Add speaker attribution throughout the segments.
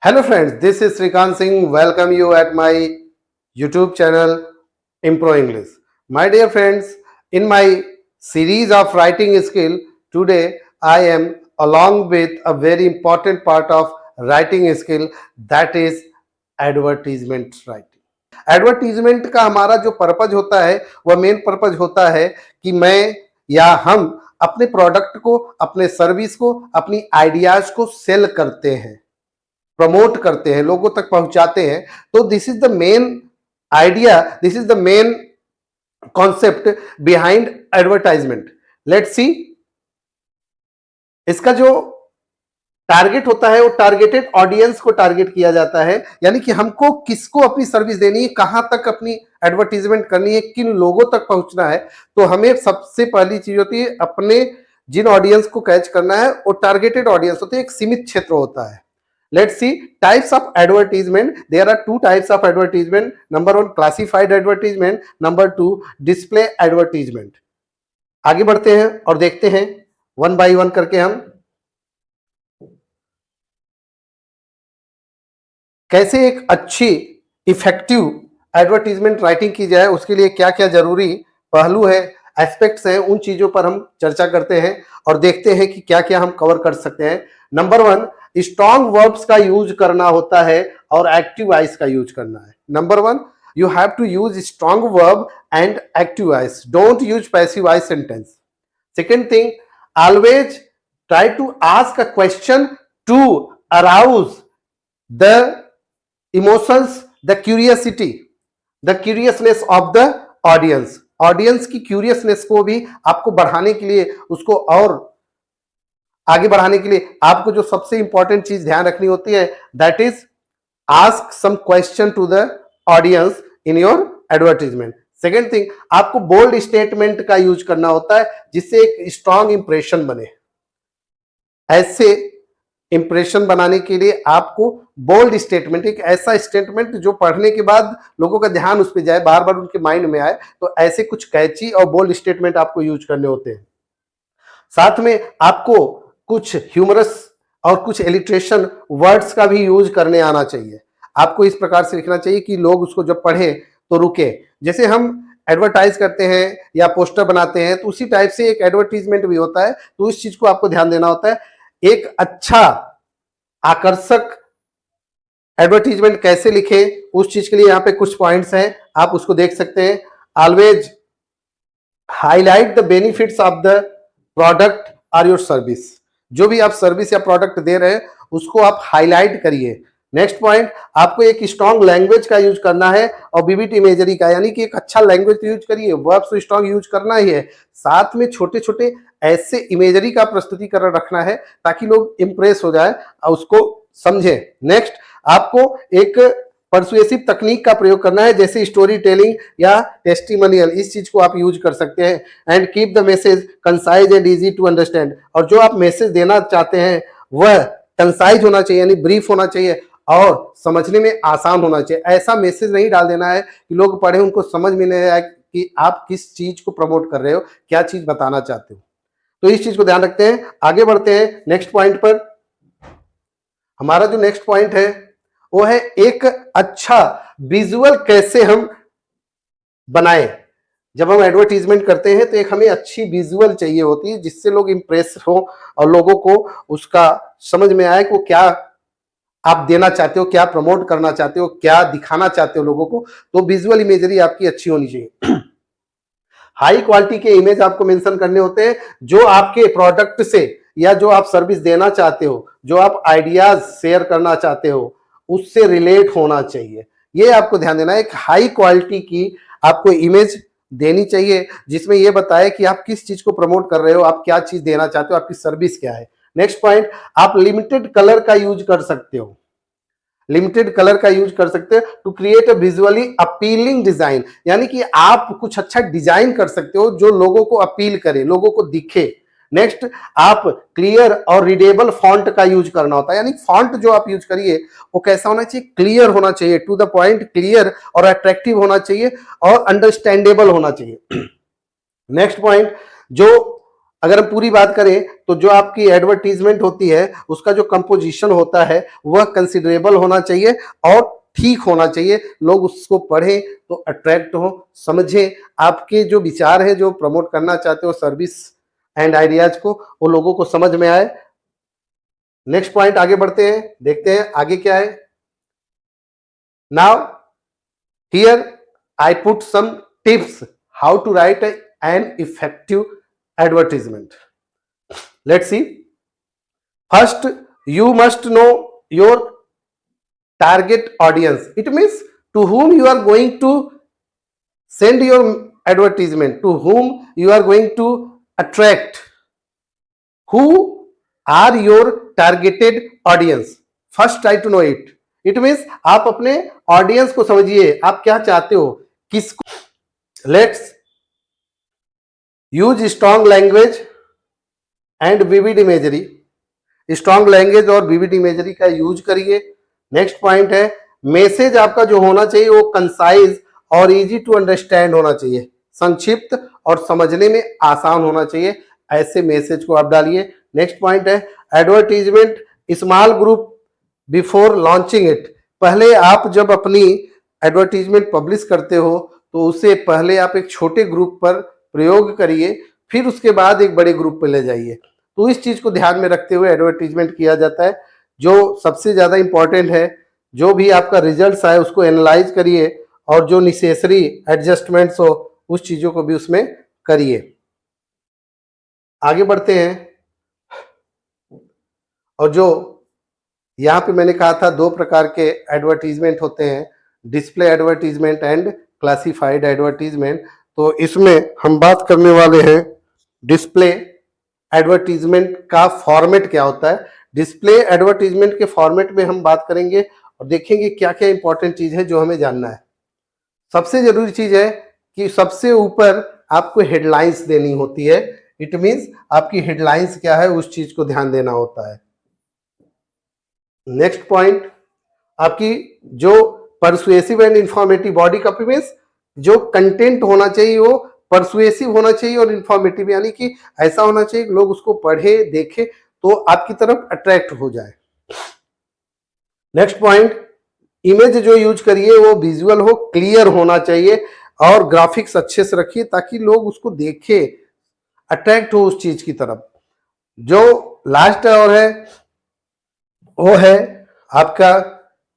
Speaker 1: Hello friends, this is Srikant Singh. Welcome you at my YouTube channel Impro English. My dear friends, in my series of writing skill, today I am along with a very important part of writing skill, that is advertisement writing. Advertisement का हमारा जो purpose होता है वह main purpose होता है कि मैं या हम अपने प्रोडक्ट को, अपने सर्विस को, अपनी आइडियाज को सेल करते हैं, प्रमोट करते हैं, लोगों तक पहुंचाते हैं। तो this is the main idea, this is the main concept behind advertisement. Let's see, इसका जो टारगेट होता है वो टारगेटेड ऑडियंस को टारगेट किया जाता है, यानी कि हमको किसको अपनी सर्विस देनी है, कहां तक अपनी एडवर्टीजमेंट करनी है, किन लोगों तक पहुंचना है। तो हमें सबसे पहली चीज होती है अपने जिन ऑडियंस को कैच करना है वो टारगेटेड ऑडियंस होते हैं, एक सीमित क्षेत्र होता है। Let's see types of advertisement. There are two types of advertisement. Number one, classified advertisement. Number two, display advertisement. आगे बढ़ते हैं और देखते हैं वन बाय वन करके हम कैसे एक अच्छी इफेक्टिव एडवर्टीजमेंट राइटिंग की जाए, उसके लिए क्या क्या जरूरी पहलू है, एस्पेक्ट्स हैं, उन चीजों पर हम चर्चा करते हैं और देखते हैं कि क्या क्या हम कवर कर सकते हैं। नंबर वन, स्ट्रॉन्ग वर्ब्स का यूज करना होता है और एक्टिव वॉइस का यूज करना है। Number one, you have to use strong verb and active voice, don't use passive voice sentence. Second thing, always try to ask a question to arouse the emotions, the curiosity, the curiousness of the audience. Audience की curiousness को भी आपको बढ़ाने के लिए, उसको और आगे बढ़ाने के लिए आपको जो सबसे इंपॉर्टेंट चीज ध्यान रखनी होती है, that is ask some question to the audience in your advertisement. Second thing, आपको बोल्ड स्टेटमेंट का यूज करना होता है जिससे एक स्ट्रॉन्ग इंप्रेशन बने। ऐसे इंप्रेशन बनाने के लिए आपको बोल्ड स्टेटमेंट, एक ऐसा स्टेटमेंट जो पढ़ने के बाद लोगों का ध्यान उस पर जाए, बार बार उनके माइंड में आए, तो ऐसे कुछ कैची और बोल्ड स्टेटमेंट आपको यूज करने होते हैं। साथ में आपको कुछ ह्यूमरस और कुछ एलिट्रेशन वर्ड्स का भी यूज करने आना चाहिए। आपको इस प्रकार से लिखना चाहिए कि लोग उसको जब पढ़े तो रुके। जैसे हम एडवर्टाइज करते हैं या पोस्टर बनाते हैं तो उसी टाइप से एक एडवर्टीजमेंट भी होता है, तो इस चीज को आपको ध्यान देना होता है। एक अच्छा आकर्षक एडवर्टीजमेंट कैसे लिखे, उस चीज के लिए यहाँ पे कुछ पॉइंट्स हैं, आप उसको देख सकते हैं। Always highlight the benefits of the product और योर सर्विस। जो भी आप सर्विस या प्रोडक्ट दे रहे हैं उसको आप हाईलाइट करिए। नेक्स्ट पॉइंट, आपको एक स्ट्रॉन्ग लैंग्वेज का यूज करना है और विविड इमेजरी का, यानी कि एक अच्छा लैंग्वेज यूज करिए, वर्ब्स तो स्ट्रॉन्ग यूज करना ही है, साथ में छोटे छोटे ऐसे इमेजरी का प्रस्तुतिकरण रखना है ताकि लोग इंप्रेस हो जाए और उसको समझे। नेक्स्ट, आपको एक परसुएसिव तकनीक का प्रयोग करना है, जैसे स्टोरी टेलिंग या टेस्टिमोनियल, इस चीज को आप यूज कर सकते हैं। And keep the message concise and easy to understand, और जो आप मैसेज देना चाहते हैं वह कंसाइज होना चाहिए, यानी ब्रीफ होना चाहिए और समझने में आसान होना चाहिए। ऐसा मैसेज नहीं डाल देना है कि लोग पढ़े उनको समझ में नहीं आए कि आप किस चीज को प्रमोट कर रहे हो, क्या चीज बताना चाहते हो। तो इस चीज को ध्यान रखते हैं। आगे बढ़ते हैं नेक्स्ट पॉइंट पर। हमारा जो नेक्स्ट पॉइंट है वो है एक अच्छा विजुअल कैसे हम बनाएं। जब हम एडवर्टीजमेंट करते हैं तो एक हमें अच्छी विजुअल चाहिए होती है जिससे लोग इंप्रेस हो और लोगों को उसका समझ में आए कि वो क्या आप देना चाहते हो, क्या प्रमोट करना चाहते हो, क्या दिखाना चाहते हो लोगों को। तो विजुअल इमेजरी आपकी अच्छी होनी चाहिए। हाई क्वालिटी के इमेज आपको मेंशन करने होते हैं जो आपके प्रोडक्ट से या जो आप सर्विस देना चाहते हो, जो आप आइडियाज शेयर करना चाहते हो, उससे रिलेट होना चाहिए। ये आपको ध्यान देना है। एक हाई क्वालिटी की आपको इमेज देनी चाहिए जिसमें यह बताए कि आप किस चीज को प्रमोट कर रहे हो, आप क्या चीज देना चाहते हो, आपकी सर्विस क्या है। नेक्स्ट पॉइंट, आप लिमिटेड कलर का यूज कर सकते हो, लिमिटेड कलर का यूज कर सकते हैं to create a visually appealing design, यानी कि आप कुछ अच्छा डिजाइन कर सकते हो जो लोगों को अपील करे, लोगों को दिखे। नेक्स्ट, आप क्लियर और रीडेबल फॉन्ट का यूज करना होता है, यानी फॉन्ट जो आप यूज करिए वो कैसा होना चाहिए, क्लियर होना चाहिए, टू द पॉइंट, क्लियर और अट्रैक्टिव होना चाहिए और अंडरस्टैंडेबल होना चाहिए। नेक्स्ट पॉइंट, जो अगर हम पूरी बात करें तो जो आपकी एडवर्टीजमेंट होती है उसका जो कंपोजिशन होता है वह कंसिडरेबल होना चाहिए और ठीक होना चाहिए, लोग उसको पढ़ें तो अट्रैक्ट हो, समझें, आपके जो विचार है जो प्रमोट करना चाहते हो सर्विस एंड आइडियाज को, वो लोगों को समझ में आए। नेक्स्ट पॉइंट आगे बढ़ते हैं, देखते हैं आगे क्या है। Now here I put some tips how to write an effective advertisement. Let's see. First, you must know your target audience. It means to whom you are going to send your advertisement, to whom you are going to attract. Who are your targeted audience? First, try to know it. It means आप अपने audience को समझिए, आप क्या चाहते हो, किसको। Let's use strong language and vivid imagery. Strong language और विविड इमेजरी का यूज करिए। नेक्स्ट पॉइंट है, मैसेज आपका जो होना चाहिए वो कंसाइज और इजी टू अंडरस्टैंड होना चाहिए, संक्षिप्त और समझने में आसान होना चाहिए, ऐसे मैसेज को आप डालिए। नेक्स्ट पॉइंट है, advertisement small group before launching it. पहले आप जब अपनी एडवर्टीजमेंट पब्लिश करते हो तो उसे पहले आप एक छोटे ग्रुप पर प्रयोग करिए, फिर उसके बाद एक बड़े ग्रुप पे ले जाइए। तो इस चीज को ध्यान में रखते हुए एडवर्टीजमेंट किया जाता है। जो सबसे ज्यादा इंपॉर्टेंट है, जो भी आपका रिजल्ट्स आए उसको एनालाइज करिए और जो नेसेसरी एडजस्टमेंट्स हो उस चीजों को भी उसमें करिए। आगे बढ़ते हैं, और जो यहाँ पे मैंने कहा था 2 प्रकार के एडवर्टीजमेंट होते हैं, display advertisement and classified advertisement. तो इसमें हम बात करने वाले हैं डिस्प्ले एडवर्टीजमेंट का फॉर्मेट क्या होता है। डिस्प्ले एडवर्टीजमेंट के फॉर्मेट में हम बात करेंगे और देखेंगे क्या क्या इंपॉर्टेंट चीज है जो हमें जानना है। सबसे जरूरी चीज है कि सबसे ऊपर आपको हेडलाइंस देनी होती है। इट मींस आपकी हेडलाइंस क्या है उस चीज को ध्यान देना होता है। नेक्स्ट पॉइंट, आपकी जो persuasive and informative body copy means जो कंटेंट होना चाहिए वो परसुएसिव होना चाहिए और इंफॉर्मेटिव, यानी कि ऐसा होना चाहिए कि लोग उसको पढ़े देखे तो आपकी तरफ अट्रैक्ट हो जाए। नेक्स्ट पॉइंट, इमेज जो यूज करिए वो विजुअल हो, क्लियर होना चाहिए और ग्राफिक्स अच्छे से रखिए ताकि लोग उसको देखे, अट्रैक्ट हो उस चीज की तरफ। जो लास्ट और है वो है आपका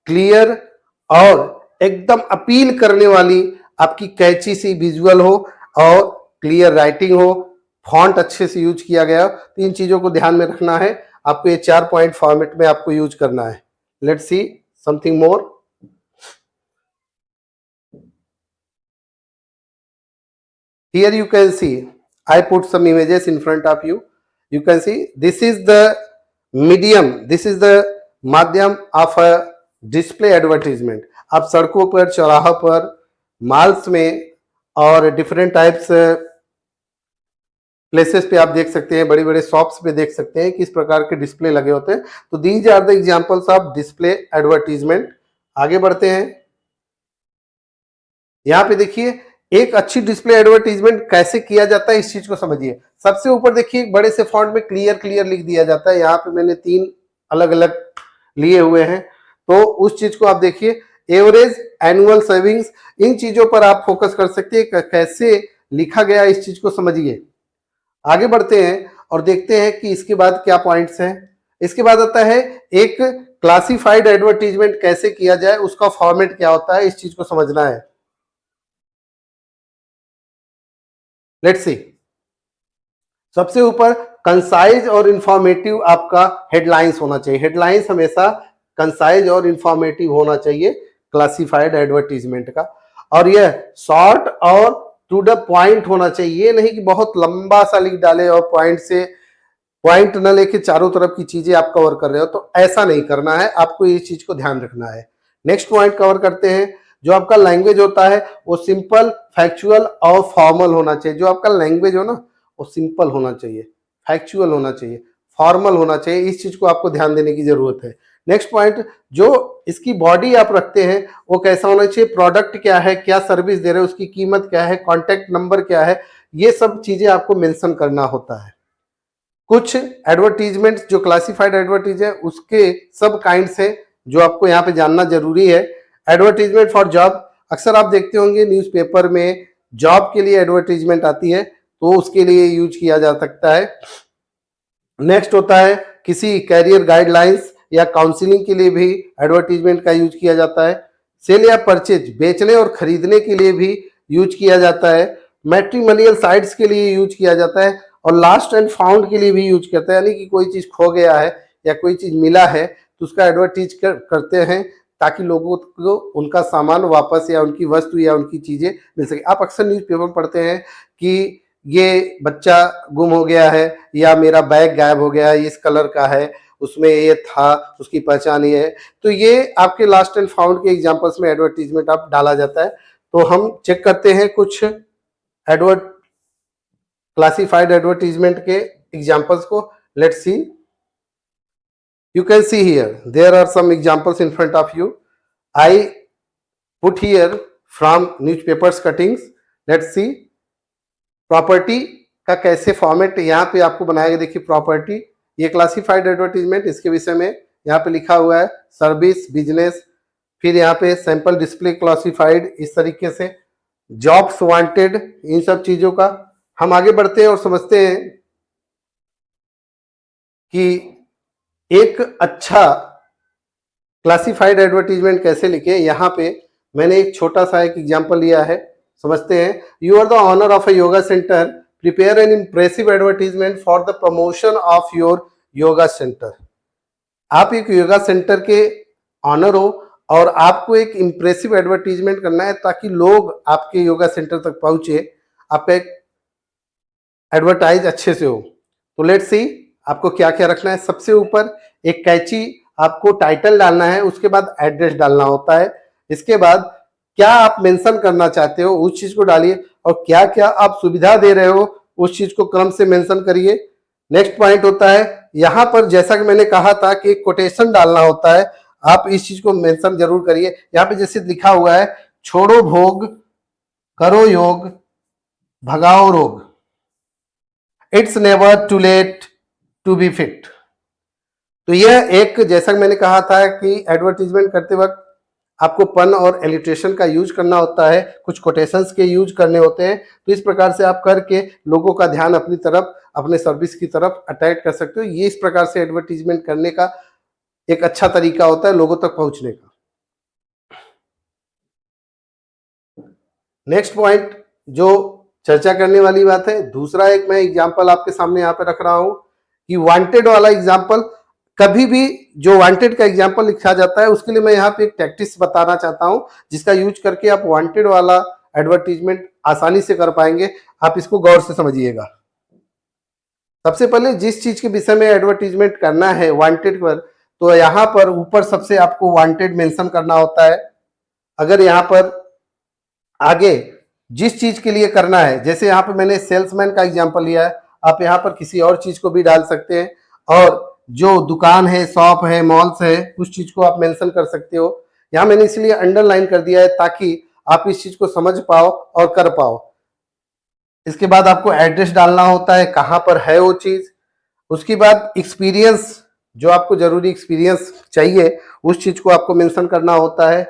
Speaker 1: क्लियर और एकदम अपील करने वाली आपकी कैची सी विजुअल हो और क्लियर राइटिंग हो, फॉन्ट अच्छे से यूज किया गया हो। तो इन चीजों को ध्यान में रखना है आपको, ये 4 पॉइंट फॉर्मेट में आपको यूज करना है। Let's see something more. Here you can see I put some images in front of you. You can see this is the medium, this is the माध्यम of a display advertisement. आप सड़कों पर, चौराहों पर, malls में और different types places पे आप देख सकते हैं, बड़ी बड़े शॉप्स पे देख सकते हैं किस प्रकार के डिस्प्ले लगे होते हैं। तो these are the examples of display advertisement. आगे बढ़ते हैं, यहाँ पे देखिए एक अच्छी डिस्प्ले एडवर्टीजमेंट कैसे किया जाता है इस चीज को समझिए। सबसे ऊपर देखिए बड़े से फॉन्ट में क्लियर क्लियर लिख दिया जाता है। यहाँ पे मैंने 3 अलग अलग लिए हुए हैं, तो उस चीज को आप देखिए। एवरेज, एनुअल सेविंग्स, इन चीजों पर आप फोकस कर सकते हैं, कैसे लिखा गया इस चीज को समझिए। आगे बढ़ते हैं और देखते हैं कि इसके बाद क्या पॉइंट्स हैं। इसके बाद आता है एक क्लासिफाइड एडवर्टीजमेंट कैसे किया जाए, उसका फॉर्मेट क्या होता है, इस चीज को समझना है। लेट्स सी, सबसे ऊपर कंसाइज और इंफॉर्मेटिव आपका हेडलाइंस होना चाहिए। हेडलाइंस हमेशा कंसाइज और इंफॉर्मेटिव होना चाहिए क्लासिफाइड एडवर्टीजमेंट का, और यह शॉर्ट और टू द पॉइंट होना चाहिए। नहीं कि बहुत लंबा सा लिख डाले और पॉइंट न लेके चारों तरफ की चीजें आप कवर कर रहे हो, तो ऐसा नहीं करना है, आपको इस चीज को ध्यान रखना है। नेक्स्ट पॉइंट कवर करते हैं, जो आपका लैंग्वेज होता है वो सिंपल, फैक्चुअल और फॉर्मल होना चाहिए। जो आपका लैंग्वेज हो ना वो सिंपल होना चाहिए, फैक्चुअल होना चाहिए, फॉर्मल होना चाहिए। इस चीज को आपको ध्यान देने की जरूरत है। नेक्स्ट पॉइंट, जो इसकी बॉडी आप रखते हैं वो कैसा होना चाहिए, प्रोडक्ट क्या है, क्या सर्विस दे रहे हैं, उसकी कीमत क्या है, कॉन्टैक्ट नंबर क्या है, ये सब चीजें आपको मेंशन करना होता है। कुछ एडवर्टीजमेंट जो क्लासिफाइड एडवर्टीज है उसके सब काइंड्स है जो आपको यहाँ पे जानना जरूरी है। एडवर्टीजमेंट फॉर जॉब, अक्सर आप देखते होंगे न्यूज़पेपर में जॉब के लिए एडवर्टीजमेंट आती है तो उसके लिए यूज किया जा सकता है। नेक्स्ट होता है किसी कैरियर गाइडलाइंस या काउंसलिंग के लिए भी एडवर्टीजमेंट का यूज किया जाता है। सेल या परचेज, बेचने और खरीदने के लिए भी यूज किया जाता है। मैट्रिमोनियल साइट्स के लिए यूज किया जाता है और लास्ट एंड फाउंड के लिए भी यूज करता है, यानी कि कोई चीज खो गया है या कोई चीज मिला है तो उसका एडवर्टीज करते हैं ताकि लोगों को उनका सामान वापस या उनकी वस्तु या उनकी चीजें मिल सके। आप अक्सर न्यूज़पेपर पढ़ते हैं कि ये बच्चा गुम हो गया है या मेरा बैग गायब हो गया है, इस कलर का है, उसमें ये था, उसकी पहचान ये है। तो ये आपके लास्ट एंड फाउंड के एग्जांपल्स में एडवर्टीजमेंट आप डाला जाता है। तो हम चेक करते हैं कुछ क्लासिफाइड एडवर्टीजमेंट के एग्जांपल्स को। Let's see, you can see here there are some examples in front of you. I put here from newspapers cuttings. Let's see, property का कैसे फॉर्मेट यहाँ पे आपको बनाएगा। देखिए प्रॉपर्टी, ये क्लासिफाइड एडवर्टीजमेंट, इसके विषय में यहाँ पे लिखा हुआ है सर्विस, बिजनेस, फिर यहाँ पे सैंपल डिस्प्ले क्लासिफाइड, इस तरीके से जॉब्स वांटेड, इन सब चीजों का हम आगे बढ़ते हैं और समझते हैं कि एक अच्छा क्लासिफाइड एडवर्टीजमेंट कैसे लिखे। यहाँ पे मैंने एक छोटा सा एक एग्जांपल लिया है, समझते हैं। You are the owner of a yoga centre, prepare an impressive advertisement for the promotion of your yoga centre. आप एक योगा सेंटर के ऑनर हो और आपको एक इम्प्रेसिव एडवर्टीजमेंट करना है ताकि लोग आपके योगा सेंटर तक पहुंचे, आपका एक एडवर्टाइज अच्छे से हो। तो लेट्स सी आपको क्या क्या रखना है। सबसे ऊपर एक कैची आपको टाइटल डालना है, उसके बाद एड्रेस डालना होता है। इसके बाद क्या आप मेंशन करना चाहते हो उस चीज को डालिए और क्या क्या आप सुविधा दे रहे हो उस चीज को क्रम से मेंशन करिए। नेक्स्ट पॉइंट होता है यहाँ पर, जैसा कि मैंने कहा था कि एक कोटेशन डालना होता है, आप इस चीज को मेंशन जरूर करिए। यहाँ पे जैसे लिखा हुआ है, छोड़ो भोग, करो योग, भगाओ रोग, it's never too late to be fit. तो यह एक, जैसा मैंने कहा था कि एडवर्टीजमेंट करते वक्त आपको पन और एलिट्रेशन का यूज करना होता है, कुछ कोटेशंस के यूज करने होते हैं। तो इस प्रकार से आप करके लोगों का ध्यान अपनी तरफ, अपने सर्विस की तरफ अट्रैक्ट कर सकते हो। ये इस प्रकार से एडवर्टीजमेंट करने का एक अच्छा तरीका होता है लोगों तक पहुंचने का। नेक्स्ट पॉइंट जो चर्चा करने वाली बात है, दूसरा एक मैं एग्जांपल आपके सामने यहाँ पे रख रहा हूं कि वांटेड वाला एग्जांपल। कभी भी जो वांटेड का एग्जांपल लिखा जाता है उसके लिए मैं यहाँ पे एक टैक्टिक्स बताना चाहता हूं जिसका यूज करके आप वांटेड वाला एडवर्टीजमेंट आसानी से कर पाएंगे। आप इसको गौर से समझिएगा। सबसे पहले जिस चीज के विषय में एडवर्टीजमेंट करना है वांटेड पर, तो यहाँ पर ऊपर सबसे आपको वांटेड मेंशन करना होता है। अगर यहाँ पर आगे जिस चीज के लिए करना है, जैसे यहाँ पे मैंने सेल्समैन का एग्जांपल लिया है, आप यहाँ पर किसी और चीज को भी डाल सकते हैं और जो दुकान है, शॉप है, मॉल्स है, उस चीज को आप मेंशन कर सकते हो। यहाँ मैंने इसलिए अंडरलाइन कर दिया है ताकि आप इस चीज को समझ पाओ और कर पाओ। इसके बाद आपको एड्रेस डालना होता है, कहाँ पर है वो चीज। उसके बाद एक्सपीरियंस, जो आपको जरूरी एक्सपीरियंस चाहिए उस चीज को आपको मेंशन करना होता है।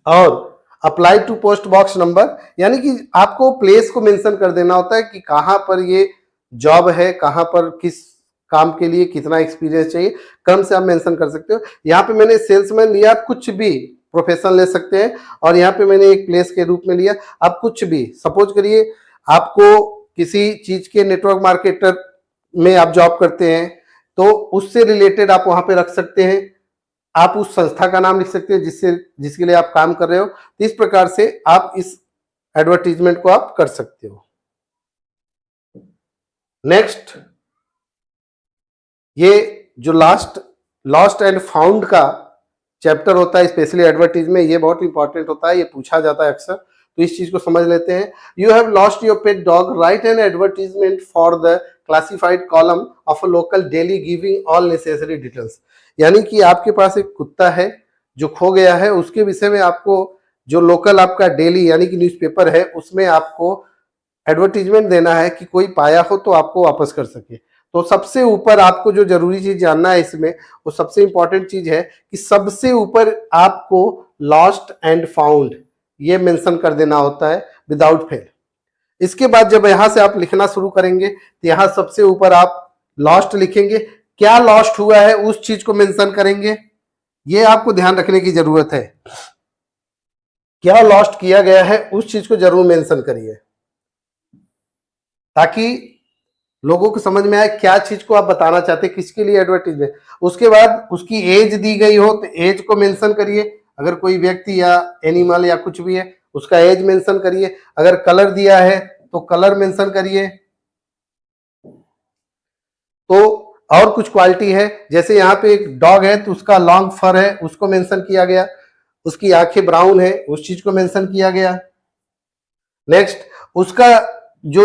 Speaker 1: और apply to post box number, यानी कि आपको प्लेस को मेंशन कर देना होता है कि कहाँ पर ये जॉब है, कहाँ पर किस काम के लिए कितना एक्सपीरियंस चाहिए, क्रम से आप मेंशन कर सकते हो। यहाँ पे मैंने सेल्समैन लिया, आप कुछ भी प्रोफेशन ले सकते हैं। और यहाँ पे मैंने एक प्लेस के रूप में लिया, आप कुछ भी, सपोज करिए आपको किसी चीज के नेटवर्क मार्केटर में आप जॉब करते हैं तो उससे रिलेटेड आप वहां पे रख सकते हैं। आप उस संस्था का नाम लिख सकते हैं जिसके लिए आप काम कर रहे हो। तो इस प्रकार से आप इस एडवर्टीजमेंट को आप कर सकते हो। नेक्स्ट, ये जो लॉस्ट एंड फाउंड का चैप्टर होता है स्पेशली एडवर्टीज में, ये बहुत इंपॉर्टेंट होता है, ये पूछा जाता है अक्सर, तो इस चीज को समझ लेते हैं। You have lost your pet dog, right N advertisement for the classified column of a local daily giving all necessary details. यानी कि आपके पास एक कुत्ता है जो खो गया है, उसके विषय में आपको जो लोकल आपका डेली यानी कि न्यूज़पेपर है उसमें आपको एडवर्टीजमेंट देना है कि कोई पाया हो तो आपको वापस कर सके। तो सबसे ऊपर आपको जो जरूरी चीज जानना है इसमें, वो सबसे इंपॉर्टेंट चीज है कि सबसे ऊपर आपको लॉस्ट एंड फाउंड ये मेंशन कर देना होता है विदाउट फेल। इसके बाद जब यहां से आप लिखना शुरू करेंगे तो यहां सबसे ऊपर आप लॉस्ट लिखेंगे, क्या लॉस्ट हुआ है उस चीज को मेंशन करेंगे, ये आपको ध्यान रखने की जरूरत है। क्या लॉस्ट किया गया है उस चीज को जरूर मेंशन करिए, ताकि लोगों को समझ में आए क्या चीज को आप बताना चाहते हैं, किसके लिए एडवर्टीजमेंट। उसके बाद उसकी एज दी गई हो तो एज को मेंशन करिए, अगर कोई व्यक्ति या एनिमल या कुछ भी है उसका एज मेंशन करिए। अगर कलर दिया है तो कलर मेंशन करिए। तो और कुछ क्वालिटी है, जैसे यहाँ पे एक डॉग है तो उसका लॉन्ग फर है उसको मेंशन किया गया, उसकी आंखें ब्राउन है उस चीज को मेंशन किया गया। नेक्स्ट, उसका जो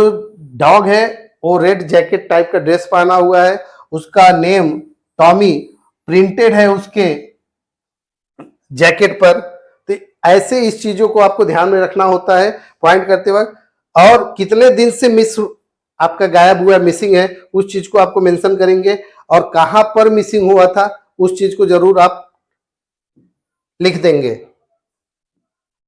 Speaker 1: डॉग है वो रेड जैकेट टाइप का ड्रेस पहना हुआ है, उसका नेम टॉमी प्रिंटेड है उसके जैकेट पर। तो ऐसे इस चीजों को आपको ध्यान में रखना होता है पॉइंट करते वक्त। और कितने दिन से मिस आपका गायब हुआ मिसिंग है उस चीज को आपको मेंशन करेंगे, और कहां पर मिसिंग हुआ था उस चीज को जरूर आप लिख देंगे।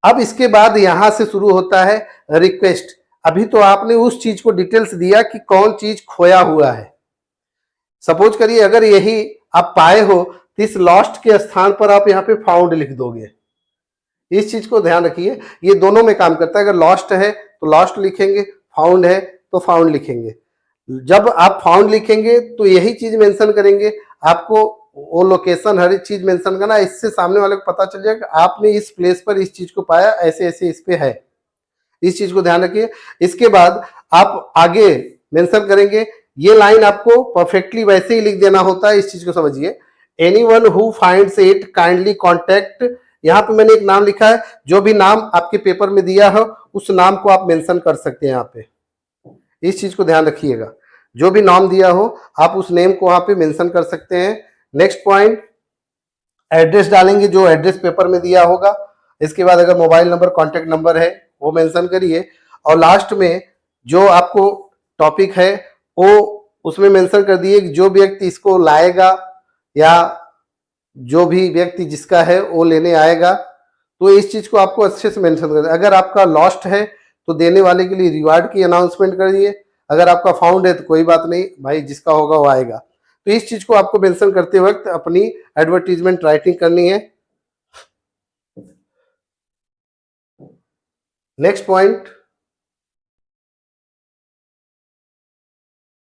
Speaker 1: अब इसके बाद यहां से शुरू होता है रिक्वेस्ट। अभी तो आपने उस चीज को डिटेल्स दिया कि कौन चीज खोया हुआ है। सपोज करिए अगर यही आप पाए हो तो इस लॉस्ट के स्थान पर आप यहाँ पे फाउंड लिख दोगे। इस चीज को ध्यान रखिए, ये दोनों में काम करता है। अगर लॉस्ट है तो लॉस्ट लिखेंगे, फाउंड है तो फाउंड लिखेंगे। जब आप फाउंड लिखेंगे तो यही चीज मेंशन करेंगे, आपको वो लोकेशन हर एक चीज मेंशन करना, इससे सामने वाले को पता चल जाएगा कि आपने इस प्लेस पर इस चीज को पाया, ऐसे ऐसे इस पे है। इस चीज को ध्यान रखिए। इसके बाद आप आगे मेंशन करेंगे, ये लाइन आपको परफेक्टली वैसे ही लिख देना होता है। इस चीज को समझिए, anyone who finds it kindly contact. यहाँ पे मैंने एक नाम लिखा है, जो भी नाम आपके पेपर में दिया हो उस नाम को आप मेंशन कर सकते हैं यहाँ पे। इस चीज को ध्यान रखिएगा, जो भी नाम दिया हो आप उस नेम को वहां पे मेंशन कर सकते हैं। नेक्स्ट पॉइंट, एड्रेस डालेंगे जो एड्रेस पेपर में दिया होगा। इसके बाद अगर मोबाइल नंबर कॉन्टेक्ट नंबर है वो मेंशन करिए, और लास्ट में जो आपको टॉपिक है वो उसमें मेंशन कर दिए कि जो व्यक्ति इसको लाएगा या जो भी व्यक्ति जिसका है वो लेने आएगा। तो इस चीज को आपको अच्छे से मेंशन कर, अगर आपका लॉस्ट है तो देने वाले के लिए रिवार्ड की अनाउंसमेंट कर दिए, अगर आपका फाउंड है तो कोई बात नहीं भाई, जिसका होगा वो आएगा। तो इस चीज को आपको मेंशन करते वक्त अपनी एडवर्टीजमेंट राइटिंग करनी है। Next point,